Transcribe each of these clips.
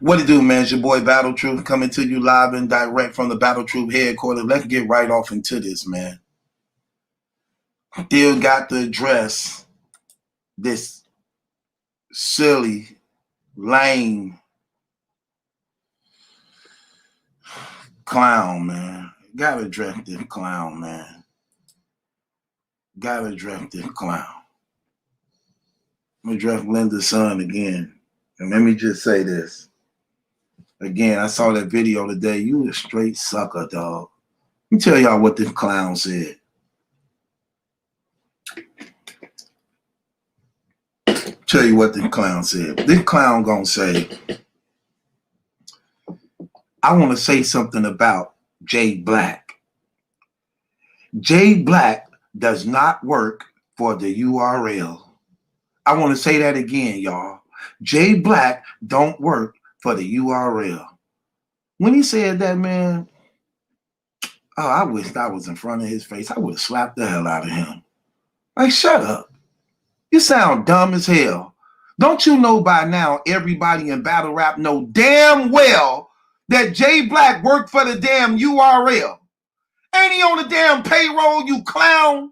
What it do, man? It's your boy Battle Truth coming to you live and direct from the Battle Truth headquarters. Let's get right off into this, man. Still got to address this silly, lame clown, man. Gotta address this clown, man. Gotta address this clown. I'm gonna address Linda's son again. And let me just say this. Again, I saw that video today. You a straight sucker, dog. Let me tell y'all what this clown said. Tell you what this clown said. This clown gonna say, I want to say something about Blac. Blac does not work for the URL. I want to say that again, y'all. Blac don't work for the URL. When he said that, man, oh, I wish I was in front of his face. I would have slapped the hell out of him. Like, shut up. You sound dumb as hell. Don't you know by now everybody in battle rap know damn well that Blac worked for the damn URL? Ain't he on the damn payroll, you clown?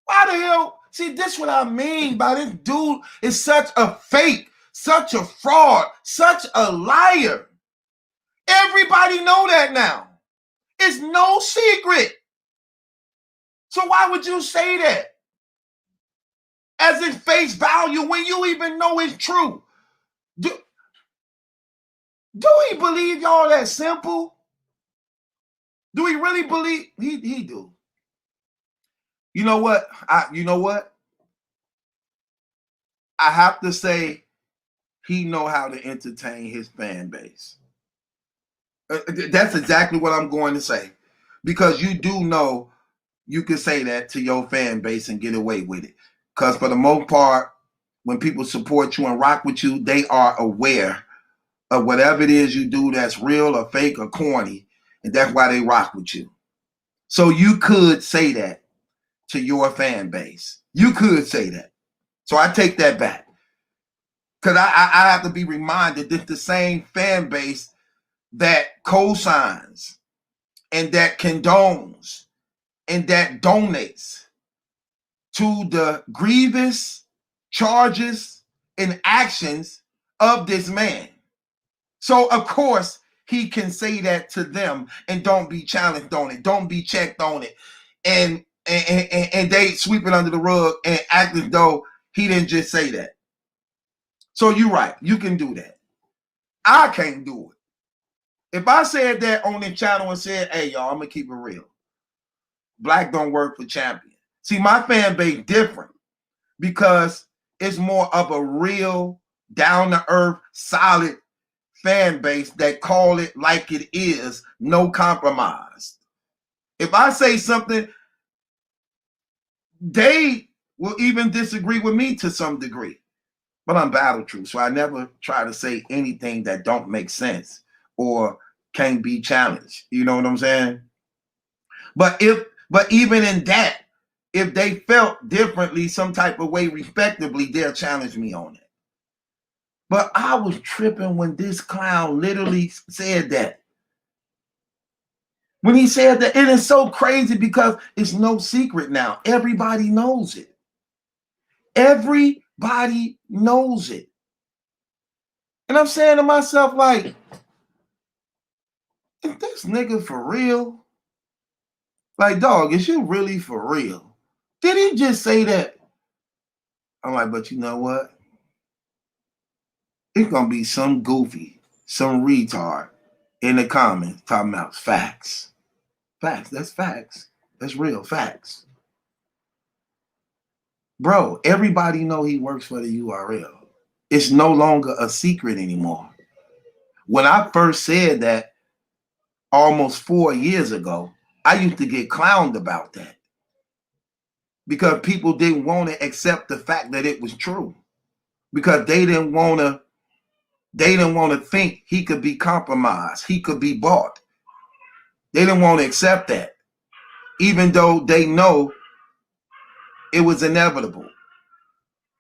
Why the hell? See, this what I mean by this dude is such a fake, such a fraud, such a liar. Everybody know that now. It's no secret. So why would you say that? As in face value when you even know it's true. Do he believe y'all that simple? Do he really believe? He do. You know what? I have to say he know how to entertain his fan base. That's exactly what I'm going to say. Because you do know you can say that to your fan base and get away with it. Because for the most part, when people support you and rock with you, they are aware of whatever it is you do that's real or fake or corny. And that's why they rock with you. So you could say that to your fan base. You could say that. So I take that back. Because I have to be reminded that the same fan base that co-signs and that condones and that donates to the grievous charges and actions of this man. So, of course, he can say that to them and don't be challenged on it. Don't be checked on it. And they sweep it under the rug and act as though he didn't just say that. So you're right. You can do that. I can't do it. If I said that on the channel and said, hey, y'all, I'm going to keep it real. Blac don't work for champion. See, my fan base different because it's more of a real, down-to-earth, solid fan base that call it like it is, no compromise. If I say something, they will even disagree with me to some degree. But I'm Battle Truth, so I never try to say anything that don't make sense or can't be challenged. You know what I'm saying? But even in that, if they felt differently, some type of way, respectively, they'll challenge me on it. But I was tripping when this clown literally said that. When he said that, it is so crazy because it's no secret now. Everybody knows it. Everybody knows it. And I'm saying to myself, like, is this nigga for real? Like, dog, is you really for real? Did he just say that? I'm like, but you know what? It's going to be some goofy, some retard in the comments talking about facts. Facts, that's facts. That's real facts. Bro, everybody know he works for the URL. It's no longer a secret anymore. When I first said that almost 4 years ago, I used to get clowned about that because people didn't want to accept the fact that it was true because they didn't want to think he could be compromised. He could be bought. They didn't want to accept that, even though they know it was inevitable.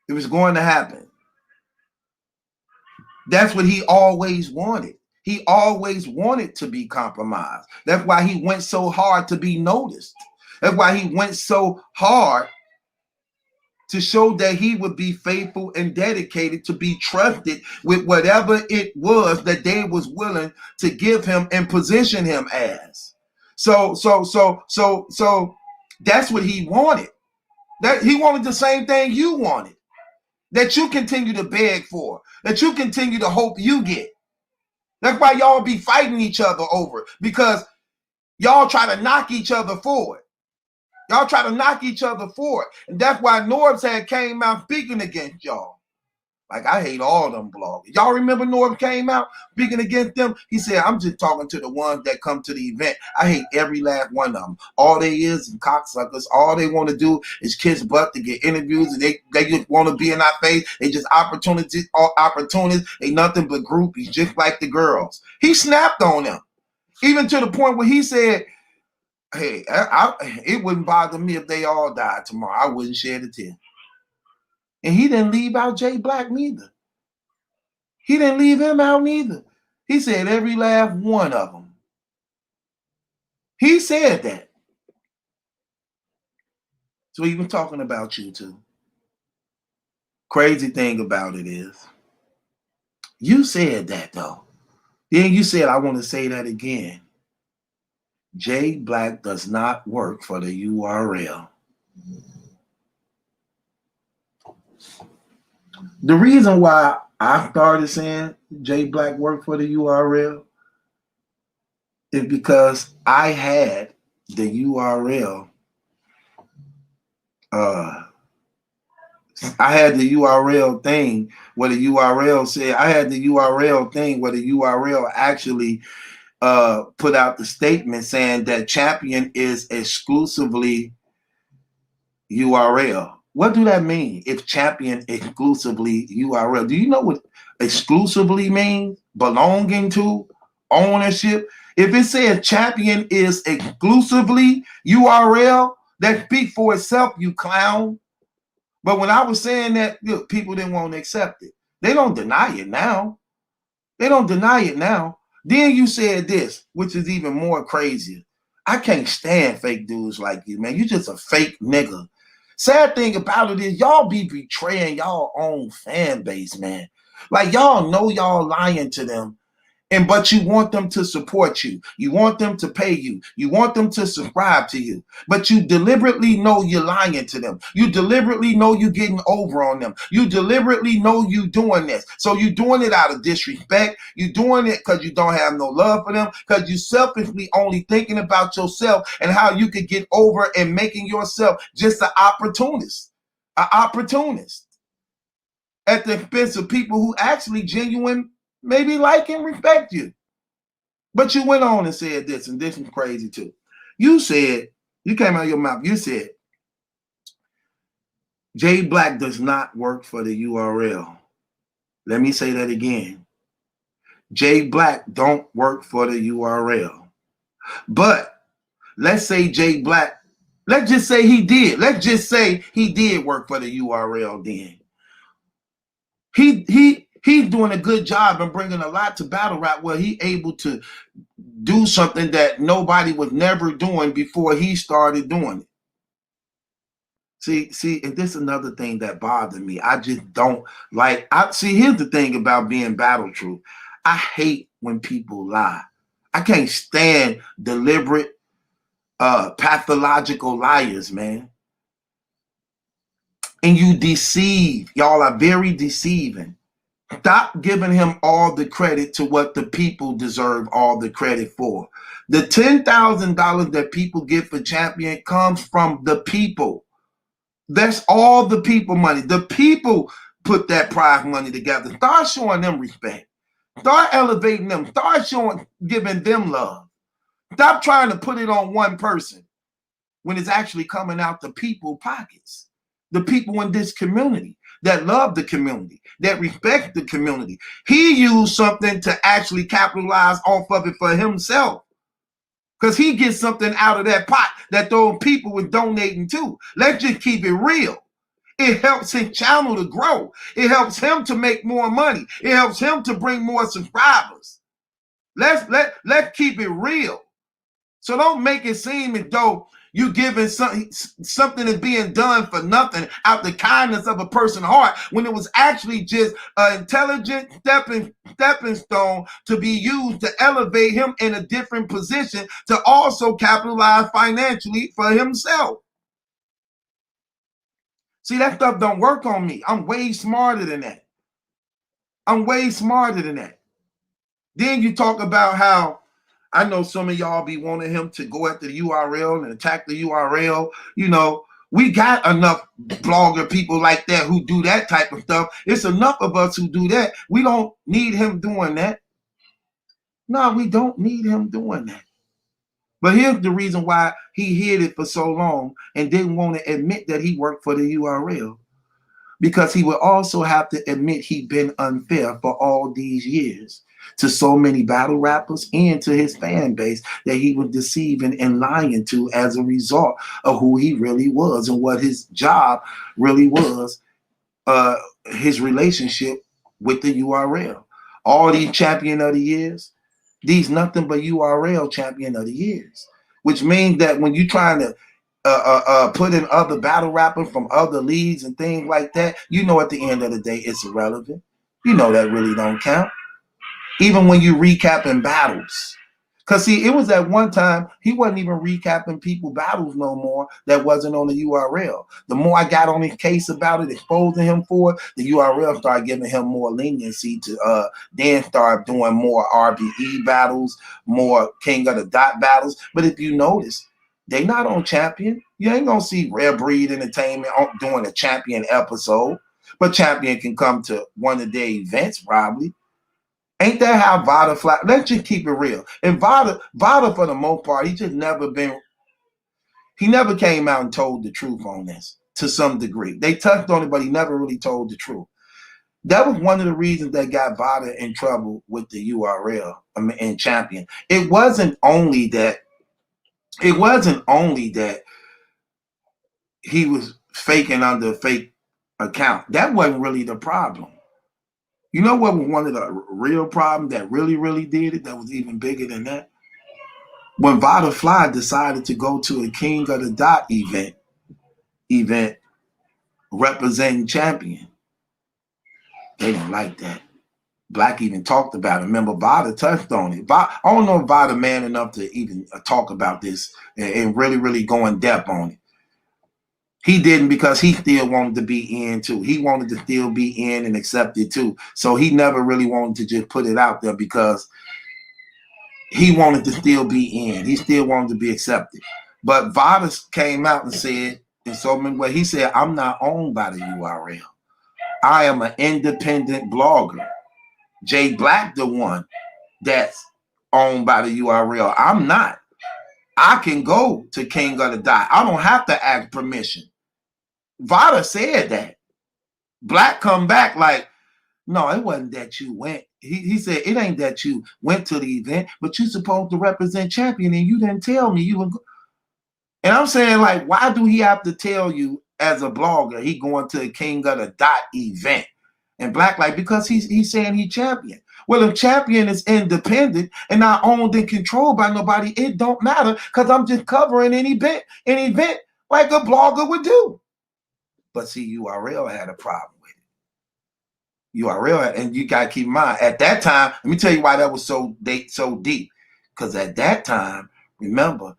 It was going to happen. That's what he always wanted. He always wanted to be compromised. That's why he went so hard to be noticed. That's why he went so hard to show that he would be faithful and dedicated, to be trusted with whatever it was that they was willing to give him and position him as. So that's what he wanted. That he wanted the same thing you wanted, that you continue to beg for, that you continue to hope you get. That's why y'all be fighting each other over it, because y'all try to knock each other for it. Y'all try to knock each other for it. And that's why Norbs had came out speaking against y'all. Like, I hate all them bloggers. Y'all remember Norbs came out speaking against them? He said, I'm just talking to the ones that come to the event. I hate every last one of them. All they is cocksuckers. All they want to do is kiss butt to get interviews, and they just want to be in our face. They just opportunities. They nothing but groupies, just like the girls. He snapped on them, even to the point where he said, hey, it wouldn't bother me if they all died tomorrow. I wouldn't shed a tear. And he didn't leave out Jay Blac neither. He didn't leave him out neither. He said every last one of them. He said that. So he was talking about you too. Crazy thing about it is, you said that though. Then you said, I want to say that again. Jay Blac does not work for the URL. The reason why I started saying Jay Blac worked for the URL is because I had the URL. I had the URL thing where the URL said, I had the URL thing where the URL actually put out the statement saying that Champion is exclusively URL. What do that mean? If Champion exclusively URL, do you know what exclusively means? Belonging to, ownership. If it says Champion is exclusively URL, that speaks for itself, you clown. But when I was saying that, look, people didn't want to accept it. They don't deny it now. They don't deny it now. Then you said this, which is even more crazy. I can't stand fake dudes like you, man. You just a fake nigga. Sad thing about it is y'all be betraying y'all own fan base, man. Like, y'all know y'all lying to them, but you want them to support you. You want them to pay you. You want them to subscribe to you. But you deliberately know you're lying to them. You deliberately know you're getting over on them. You deliberately know you doing this. So you're doing it out of disrespect. You're doing it because you don't have no love for them, because you selfishly only thinking about yourself and how you could get over and making yourself just an opportunist. An opportunist at the expense of people who actually genuine maybe like and respect you. But you went on and said this, and this is crazy too. You said, you came out of your mouth, you said, Jay Blac does not work for the URL. Let me say that again. Jay Blac don't work for the URL. But let's say Jay Blac, let's just say he did. Let's just say he did work for the URL then. He's doing a good job and bringing a lot to battle rap, where he able to do something that nobody was never doing before he started doing it. See, and this is another thing that bothered me. I just don't like. Here's the thing about being Battle Truth. I hate when people lie. I can't stand deliberate, pathological liars, man. And you deceive. Y'all are very deceiving. Stop giving him all the credit to what the people deserve all the credit for. The $10,000 that people get for Champion comes from the people. That's all the people money. The people put that prize money together. Start showing them respect. Start elevating them. Start giving them love. Stop trying to put it on one person when it's actually coming out the people pockets. The people in this community that love the community, that respect the community. He used something to actually capitalize off of it for himself, because he gets something out of that pot that those people were donating to. Let's just keep it real. It helps his channel to grow. It helps him to make more money. It helps him to bring more subscribers. Let's keep it real. So don't make it seem as though you giving something is being done for nothing out the kindness of a person's heart, when it was actually just an intelligent stepping stone to be used to elevate him in a different position to also capitalize financially for himself. See, that stuff don't work on me. I'm way smarter than that. I'm way smarter than that. Then you talk about how I know some of y'all be wanting him to go at the URL and attack the URL. You know, we got enough blogger people like that who do that type of stuff. It's enough of us who do that. We don't need him doing that. No, we don't need him doing that. But here's the reason why he hid it for so long and didn't want to admit that he worked for the URL. Because he would also have to admit he'd been unfair for all these years to so many battle rappers and to his fan base that he was deceiving and lying to as a result of who he really was and what his job really was, his relationship with the URL. All these champion of the years, these nothing but URL champion of the years, which means that when you're trying to put in other battle rappers from other leagues and things like that, you know at the end of the day it's irrelevant. You know that really don't count. Even when you recapping battles. Because see, it was at one time he wasn't even recapping people battles no more that wasn't on the URL. The more I got on his case about it, exposing him for it, the URL started giving him more leniency to then start doing more RBE battles, more King of the Dot battles. But if you notice, they not on Champion. You ain't gonna see Rare Breed Entertainment doing a Champion episode, but Champion can come to one of their events probably. Ain't that how Vada fly? Let's just keep it real. And Vada for the most part, he never came out and told the truth on this to some degree. They touched on it, but he never really told the truth. That was one of the reasons that got Vada in trouble with the URL and Champion. It wasn't only that he was faking under a fake account. That wasn't really the problem. You know what was one of the real problems that really did it, that was even bigger than that? When Vada Fly decided to go to a King of the Dot event representing Champion. They didn't like that. Blac even talked about it. Remember, Vada touched on it. I don't know if Vada man enough to even talk about this and really go in depth on it. He didn't, because he still wanted to be in too. He wanted to still be in and accepted too. So he never really wanted to just put it out there because he wanted to still be in. He still wanted to be accepted. But Vada came out and said in so many ways, he said, I'm not owned by the URL. I am an independent blogger. Jay Blac, the one that's owned by the URL. I'm not. I can go to King of the Dot. I don't have to ask permission. Vada said that. Blac come back like, no, it wasn't that you went. He said, it ain't that you went to the event, but you supposed to represent Champion and you didn't tell me you were. And I'm saying, like, why do he have to tell you as a blogger he going to a King of the Dot event? And Blac like, because he's saying he Champion. Well, if Champion is independent and not owned and controlled by nobody, it don't matter, because I'm just covering an event like a blogger would do. But see, URL had a problem with it. URL, and you got to keep in mind, at that time, let me tell you why that was so deep. Because at that time, remember,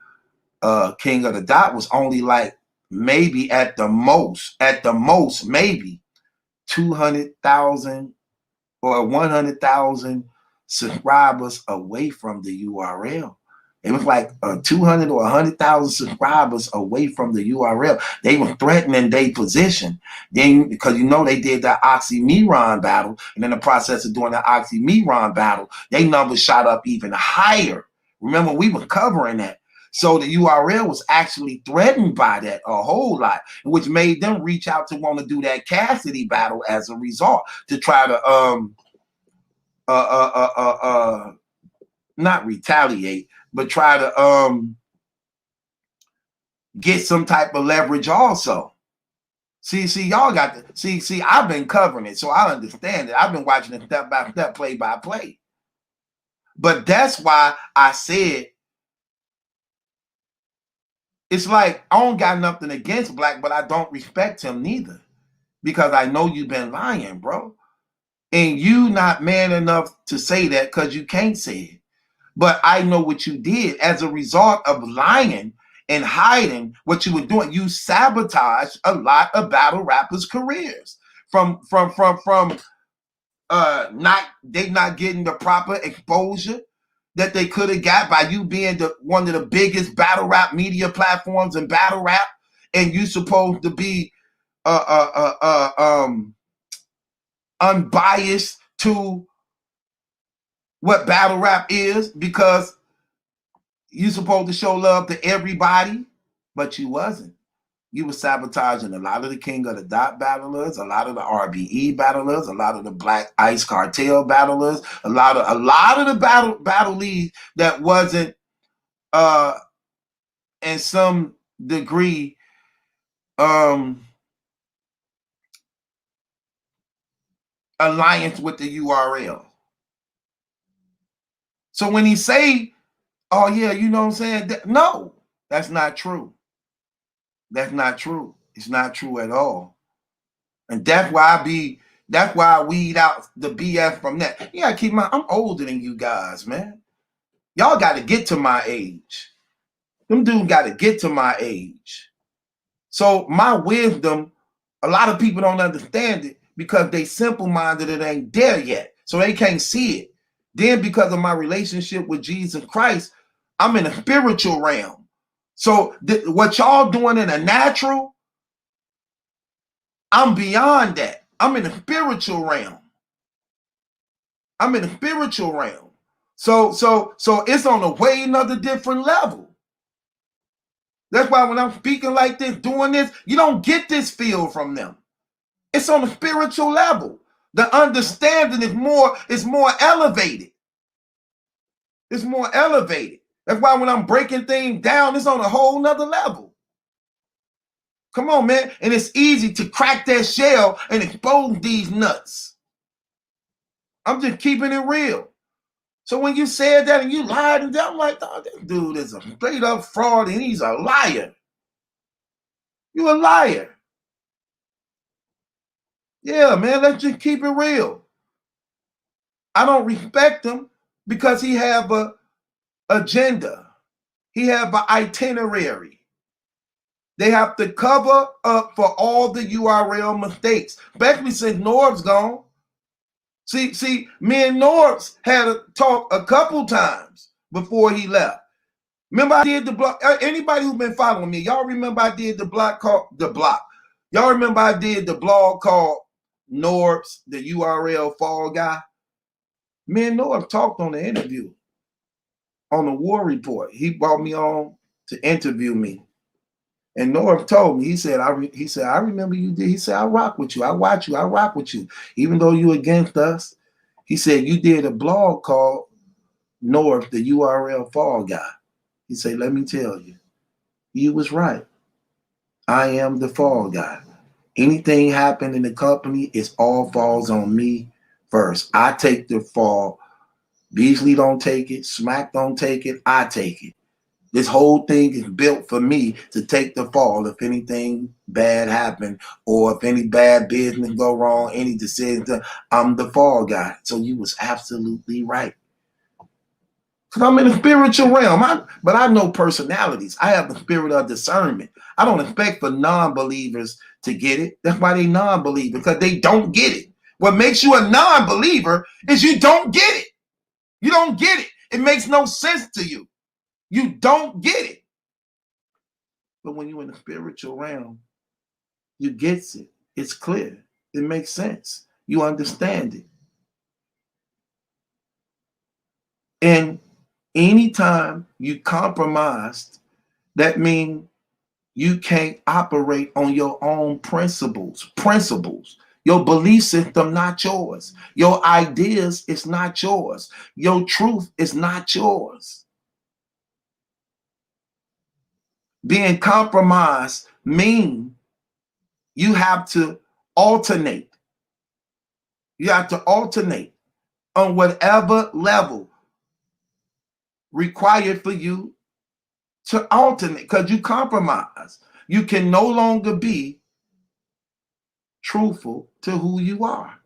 King of the Dot was only like maybe at the most, maybe 200,000 or 100,000 subscribers away from the URL. It was like 200 or 100,000 subscribers away from the URL. They were threatening their position. Then, because you know they did that oxymoron battle, and in the process of doing that oxymoron battle, their numbers shot up even higher. Remember, we were covering that. So the URL was actually threatened by that a whole lot, which made them reach out to want to do that Cassidy battle as a result, to try to not retaliate, but try to get some type of leverage also. See, y'all got to see. I've been covering it, so I understand it. I've been watching it step by step, play by play. But that's why I said it's like I don't got nothing against Blac, but I don't respect him neither because I know you've been lying, bro, and you not man enough to say that because you can't say it. But I know what you did as a result of lying and hiding what you were doing. You sabotaged a lot of battle rappers' careers from not getting the proper exposure that they could have got by you being one of the biggest battle rap media platforms in battle rap, and you supposed to be unbiased to what battle rap is because you supposed to show love to everybody, but you wasn't. You were sabotaging a lot of the King of the Dot battlers, a lot of the RBE battlers, a lot of the Black Ice Cartel battlers, a lot of the battle leagues that wasn't in some degree alliance with the URL. So when he say, oh yeah, you know what I'm saying? No, that's not true. That's not true. It's not true at all. And that's why I weed out the BS from that. You gotta keep I'm older than you guys, man. Y'all gotta get to my age. Them dudes gotta get to my age. So my wisdom, a lot of people don't understand it because they simple-minded, it ain't there yet. So they can't see it. Then because of my relationship with Jesus Christ, I'm in a spiritual realm. So what y'all doing in a natural, I'm beyond that. I'm in a spiritual realm. I'm in a spiritual realm. So it's on a way another different level. That's why when I'm speaking like this, doing this, you don't get this feel from them. It's on a spiritual level. The understanding is more elevated. It's more elevated. That's why when I'm breaking things down, it's on a whole nother level. Come on, man. And it's easy to crack that shell and expose these nuts. I'm just keeping it real. So when you said that and you lied and that, I'm like, oh, this dude is a straight up fraud and he's a liar. You a liar. Yeah, man, let's just keep it real. I don't respect him because he have a agenda. He have an itinerary. They have to cover up for all the URL mistakes, especially since Norb's gone. See, me and Norbs had a talk a couple times before he left. Remember I did the blog. Anybody who's been following me, y'all remember I did the blog called The Block. Y'all remember I did the blog called Norbs, the URL Fall Guy? Me and Norb talked on the interview on the War Report. He brought me on to interview me. And Norb told me, he said, I remember you did. He said, I rock with you. I watch you. I rock with you. Even though you against us, he said, you did a blog called Norb, the URL Fall Guy. He said, let me tell you, you was right. I am the fall guy. Anything happen in the company, it all falls on me first. I take the fall. Beasley don't take it. Smack don't take it. I take it. This whole thing is built for me to take the fall if anything bad happen or if any bad business go wrong, any decision. I'm the fall guy. So you was absolutely right. Because I'm in the spiritual realm. But I know personalities. I have the spirit of discernment. I don't expect for non-believers to get it. That's why they non-believer, because they don't get it. What makes you a non-believer is you don't get it. You don't get it. It makes no sense to you. You don't get it. But when you're in the spiritual realm, you get it. It's clear. It makes sense. You understand it. And anytime you compromised, that means you can't operate on your own principles. Your belief system not yours. Your ideas is not yours. Your truth is not yours. Being compromised means You have to alternate. You have to alternate on whatever level required for you to alternate, because you compromise. You can no longer be truthful to who you are,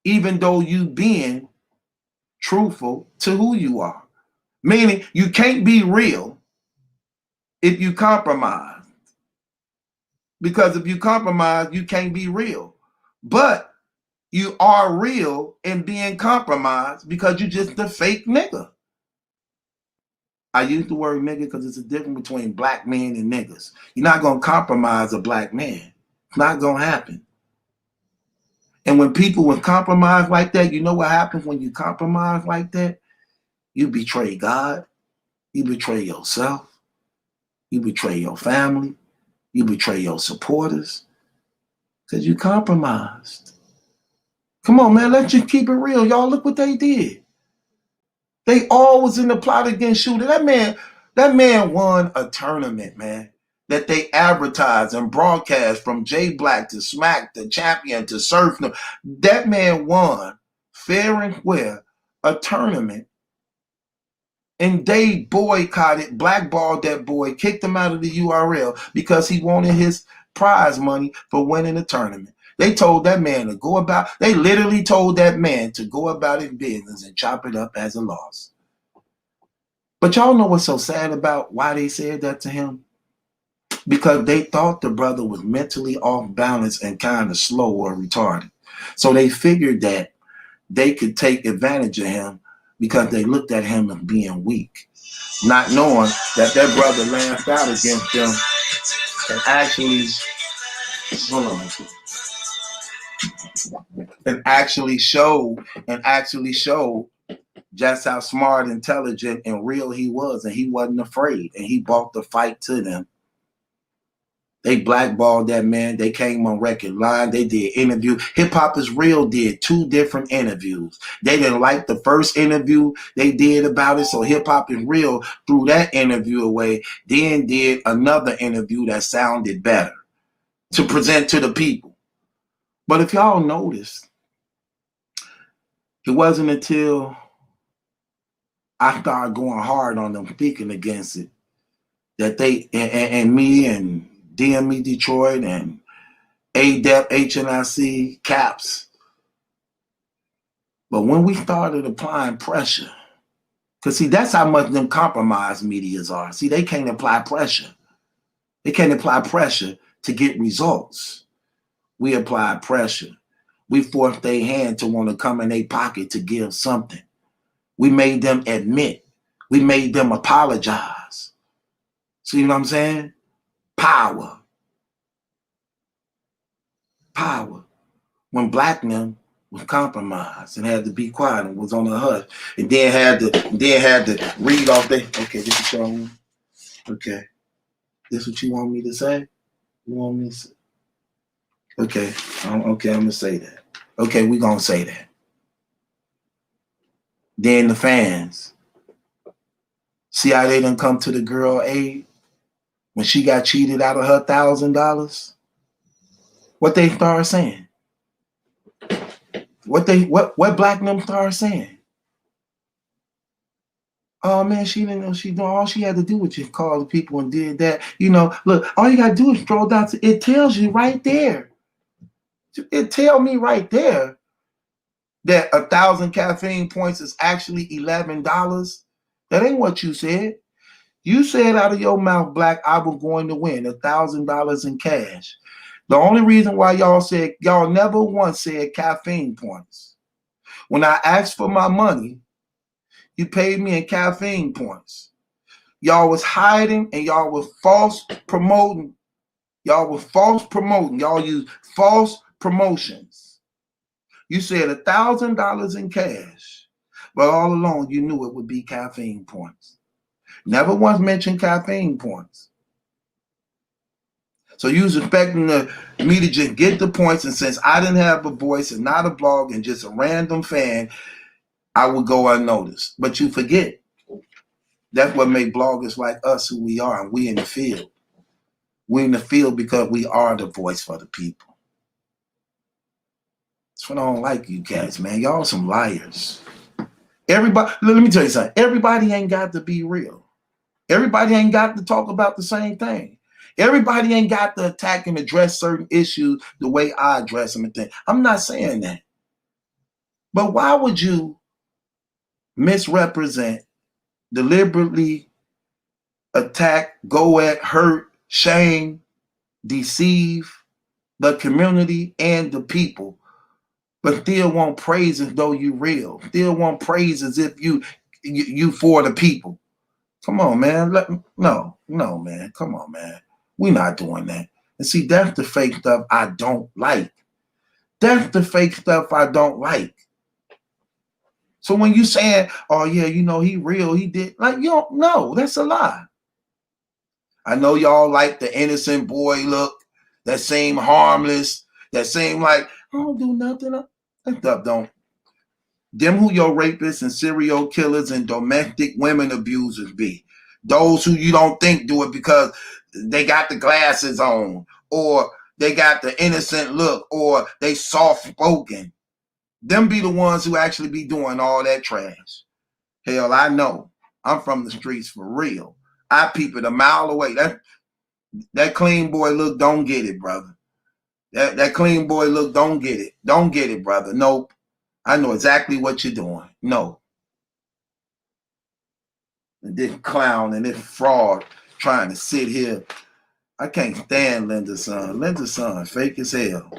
even though you being truthful to who you are. Meaning you can't be real if you compromise. Because if you compromise, you can't be real. But you are real in being compromised because you're just a fake nigga. I use the word nigga because it's a difference between black men and niggas. You're not going to compromise a black man. It's not going to happen. And when people will compromise like that, you know what happens when you compromise like that? You betray God. You betray yourself. You betray your family. You betray your supporters because you compromised. Come on, man. Let's just keep it real. Y'all, look what they did. They all was in the plot against Shooter. That man won a tournament, man, that they advertised and broadcast from J Blac to Smack to Champion to Surf. That man won fair and square a tournament, and they boycotted, blackballed that boy, kicked him out of the URL because he wanted his prize money for winning the tournament. They told that man to go about, they literally told that man to go about his business and chop it up as a loss. But y'all know what's so sad about why they said that to him? Because they thought the brother was mentally off balance and kind of slow or retarded. So they figured that they could take advantage of him because they looked at him as being weak, not knowing that that brother laughed out against them and actually, hold on, and actually showed just how smart, intelligent, and real he was, and he wasn't afraid, and he brought the fight to them. They blackballed that man. They came on record line. They did interview. Hip Hop is Real did 2 different interviews. They didn't like the first interview they did about it, so Hip Hop is Real threw that interview away, then did another interview that sounded better to present to the people. But if y'all notice, it wasn't until I started going hard on them, speaking against it, that they, and me and DME Detroit and ADEP, HNIC, CAPS. But when we started applying pressure, because see, that's how much them compromised medias are. See, they can't apply pressure. They can't apply pressure to get results. We apply pressure. We forced their hand to want to come in their pocket to give something. We made them admit. We made them apologize. See what I'm saying? Power. Power. When Black them was compromised and had to be quiet and was on the hush, and then had to read off they, okay, this is what you okay. This what you want me to say? You want me to say? Okay, okay, I'm gonna say that. Okay, we gonna say that. Then the fans, see how they done come to the girl aid when she got cheated out of her $1,000? What they start saying? What Black them start saying? Oh man, she didn't know she doing. All she had to do was just call the people and did that. You know, look, all you gotta do is scroll down to it tells you right there. It tell me right there that 1,000 caffeine points is actually $11. That ain't what you said. You said out of your mouth, Black, I was going to win $1,000 in cash. The only reason why y'all never once said caffeine points. When I asked for my money, you paid me in caffeine points. Y'all was hiding and y'all was false promoting. Y'all was false promoting. Y'all used false promotions. You said $1,000 in cash, but all along you knew it would be caffeine points. Never once mentioned caffeine points. So you was expecting me to just get the points, and since I didn't have a voice and not a blog and just a random fan, I would go unnoticed. But you forget. That's what made bloggers like us who we are, and we in the field. We're in the field because we are the voice for the people. That's what I don't like you cats, man. Y'all some liars. Everybody, let me tell you something. Everybody ain't got to be real. Everybody ain't got to talk about the same thing. Everybody ain't got to attack and address certain issues the way I address them and things. I'm not saying that. But why would you misrepresent, deliberately attack, go at, hurt, shame, deceive the community and the people, but still want praise as though you real? Still want praise as if you for the people. Come on, man. No, man. Come on, man. We're not doing that. And see, that's the fake stuff I don't like. That's the fake stuff I don't like. So when you saying, oh yeah, you know, he real, he did, like, you don't know, that's a lie. I know y'all like the innocent boy look, that seem harmless, that seem like, I don't do nothing. That stuff don't. Them who your rapists and serial killers and domestic women abusers be. Those who you don't think do it because they got the glasses on, or they got the innocent look, or they soft spoken. Them be the ones who actually be doing all that trash. Hell, I know. I'm from the streets for real. I peep it a mile away. That clean boy look, don't get it, brother. That clean boy look, don't get it. Don't get it, brother. Nope. I know exactly what you're doing. No. And this clown and this fraud trying to sit here. I can't stand Linda's son. Linda's son, fake as hell.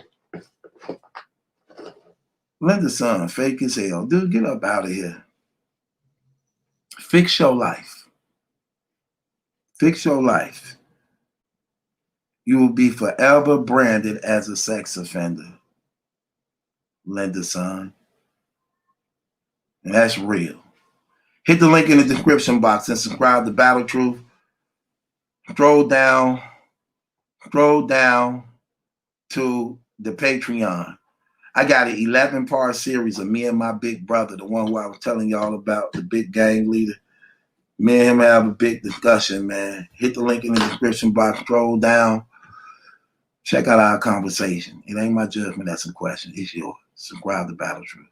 Linda's son, fake as hell. Dude, get up out of here. Fix your life. Fix your life. You will be forever branded as a sex offender. Linda's son. And that's real. Hit the link in the description box and subscribe to Battle Truth. Scroll down to the Patreon. I got an 11-part series of me and my big brother, the one who I was telling y'all about, the big gang leader. Me and him have a big discussion, man. Hit the link in the description box. Scroll down. Check out our conversation. It ain't my judgment, that's a question. It's yours. Subscribe to Battle Truth.